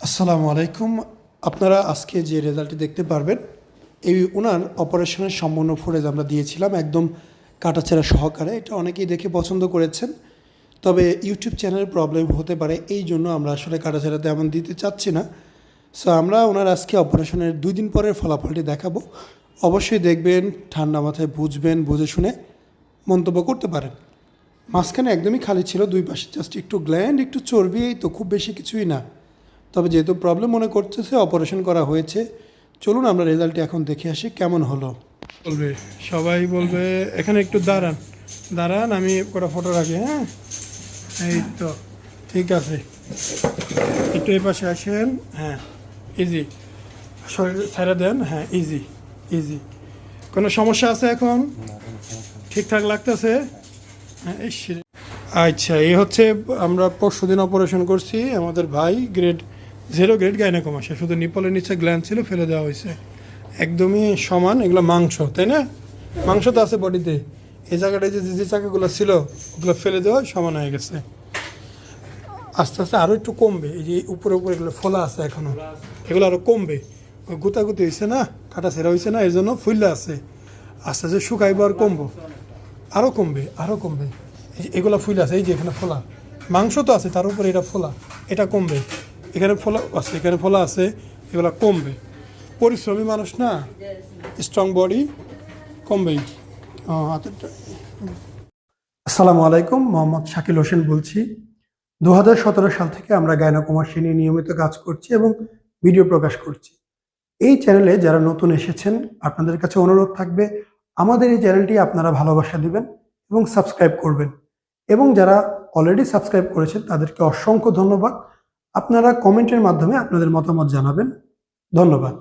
আসসালামু আলাইকুম। আপনারা আজকে যে রেজাল্টটি দেখতে পারবেন, এই ওনার অপারেশনের সম্পূর্ণ ফুটেজ আমরা দিয়েছিলাম একদম কাটাছেঁড়া সহকারে। এটা অনেকেই দেখে পছন্দ করেছেন, তবে ইউটিউব চ্যানেলের প্রবলেম হতে পারে, এই জন্য আমরা আসলে কাটাছেঁড়া তেমন দিতে চাচ্ছি না। সো আমরা ওনার আজকে অপারেশনের 2 দিন পরের ফলাফলটি দেখাবো। অবশ্যই দেখবেন, ঠান্ডা মাথায় বুঝবেন, বুঝে শুনে মন্তব্য করতে পারেন। মাঝখানে একদমই খালি ছিল, দুই পাশে জাস্ট একটু গ্ল্যান্ড, একটু চর্বি, এই তো, খুব বেশি কিছুই না। তবে যেহেতু প্রবলেম মনে করতেছে, অপারেশন করা হয়েছে, চলুন আমরা রেজাল্টটি এখন দেখে আসি কেমন হলো। বলবে সবাই বলবে, এখানে একটু দাঁড়ান দাঁড়ান, আমি কটা ফটো রাখি। হ্যাঁ, এই তো ঠিক আছে, একটু এই পাশে আসেন। হ্যাঁ, ইজি, শরীর ছেড়ে দেন। হ্যাঁ, ইজি ইজি। কোনো সমস্যা আছে এখন? ঠিকঠাক লাগতেছে? হ্যাঁ, আচ্ছা, এই হচ্ছে আমরা পরশুদিন অপারেশন করছি। আমাদের ভাই গ্রেড 0 গ্রেড গাইনোকোমাসিয়া, শুধু নিপলের নিচে গ্ল্যান্ড ছিল, ফেলে দেওয়া হয়েছে। একদমই সমান, এগুলো মাংস, তাই না? মাংস তো আছে বডিতে। এই জায়গাটায় যে যে চাকাগুলো ছিল, ওগুলো ফেলে দেওয়া সমান হয়ে গেছে। আস্তে আস্তে আরও একটু কমবে। এই যে উপরে উপরে এগুলো ফোলা আছে এখনও, এগুলো আরও কমবে। ওই গুতাগুতি হয়েছে না, কাটা ছেঁড়া হয়েছে না, এর জন্য ফুললে আছে। আস্তে আস্তে শুকাইবো আর কমবো, আরও কমবে আরও কমবে। এই যে এগুলো ফুল আছে, এই যে এখানে ফোলা, মাংস তো আছে তার উপরে এটা ফোলা, এটা কমবে। এখানে ফোলা আছে, এখানে ফোলা আছে, এগুলো কমবে। পরিশ্রমী মানুষ না, স্ট্রং বডি, কমবেই। আসসালামু আলাইকুম, মোহাম্মদ শাকিল হোসেন বলছি। 2017 সাল থেকে আমরা গাইনোকোমাসিয়া নিয়ে নিয়মিত কাজ করছি এবং ভিডিও প্রকাশ করছি। এই চ্যানেলে যারা নতুন এসেছেন, আপনাদের কাছে অনুরোধ থাকবে আমাদের এই চ্যানেলটি আপনারা ভালোবাসা দিবেন এবং সাবস্ক্রাইব করবেন। এবং যারা অলরেডি সাবস্ক্রাইব করেছেন তাদেরকে অসংখ্য ধন্যবাদ। আপনারা কমেন্টের মাধ্যমে আপনাদের মতামত জানাবেন। ধন্যবাদ।